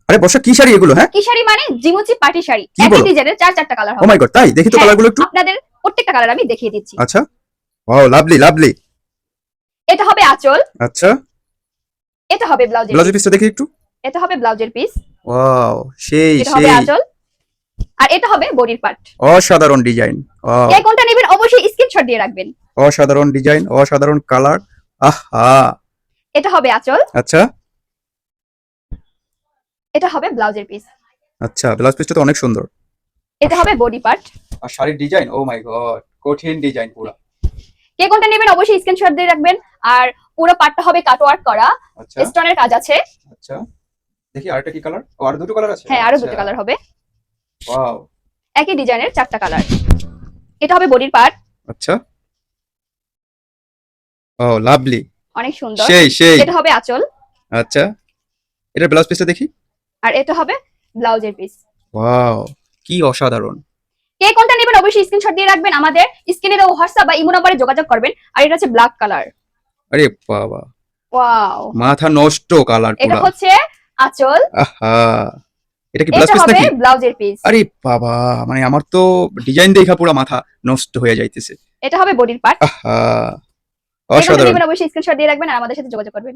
আরে বর্ষা কি শাড়ি এগুলো? হ্যাঁ কি শাড়ি মানে জিমুচি পার্টি শাড়ি, কি একই বলো? ডিজাইনের চারটা কালার ও হবে। মাই গড, তাই দেখি তো হ্যাঁ, কালারগুলো একটু। আপনাদের প্রত্যেকটা কালার আমি দেখিয়ে দিচ্ছি। আচ্ছা, ওয়াও লাভলি লাভলি। এটা হবে আঁচল, আচ্ছা, এটা হবে ব্লাউজের ব্লাউজের পিস, পিসটা দেখি একটু। এটা হবে ব্লাউজের পিস, ওয়াও সেই এটা হবে সেই আঁচল, আর এটা হবে বডির পার্ট। অসাধারণ ডিজাইন। ওয়াও কে কোনটা নেবেন অবশ্যই স্ক্রিনশট দিয়ে রাখবেন। অসাধারণ ডিজাইন, অসাধারণ কালার। আহা। এটা হবে আঁচল, আচ্ছা এটা হবে ব্লাউজের পিস, আচ্ছা, ব্লাউজ পিসটা তো অনেক সুন্দর। এটা হবে বডি পার্ট। আর শাড়ির ডিজাইন, ও মাই গড, কঠিন ডিজাইন পুরো। কে কোনটা নেবেন অবশ্যই স্ক্রিনশট দিয়ে রাখবেন। আর পুরো পার্টটা হবে কাটওয়ার্ক করা, আচ্ছা স্টোনের কাজ আছে। আচ্ছা, দেখি আরেকটা কি কালার? ও আর দুটো কালার আছে। হ্যাঁ, আরো আচ্ছা, দুটো কালার হবে, ওয়াও। একই ডিজাইনের চারটা কালার। এটা হবে বডির পার্ট, আচ্ছা, ও লাভলি অনেক সুন্দর। সেই সেই। এটা হবে আঁচল, আচ্ছা, এটা ব্লাউজ পিসটা দেখি। আর এটা হবে ব্লাউজের পিস। ওয়াও কি অসাধারণ। কে কোনটা নেবেন অবশ্যই স্ক্রিনশট দিয়ে রাখবেন, আমাদের স্ক্রিনে দেওয়া হোয়াটসঅ্যাপ বা ইমো নম্বরে যোগাযোগ করবেন। আর এটা হচ্ছে ব্ল্যাক কালার। আরে বাবা, ওয়াও, মাথা নষ্ট কালার এটা পুরা। হচ্ছে আঁচল, আহা, এটা কি ব্লাউজ এটা পিস হবে নাকি? ব্লাউজের পিস, আরে বাবা, মানে আমার তো ডিজাইন দেখা পুরো মাথা নষ্ট হয়ে যাইতেছে। এটা হবে বডির পার্ট। আহা, কে কোনটা অসাধারণ। নেবেন অবশ্যই স্ক্রিনশট দিয়ে রাখবেন আর আমাদের সাথে যোগাযোগ করবেন।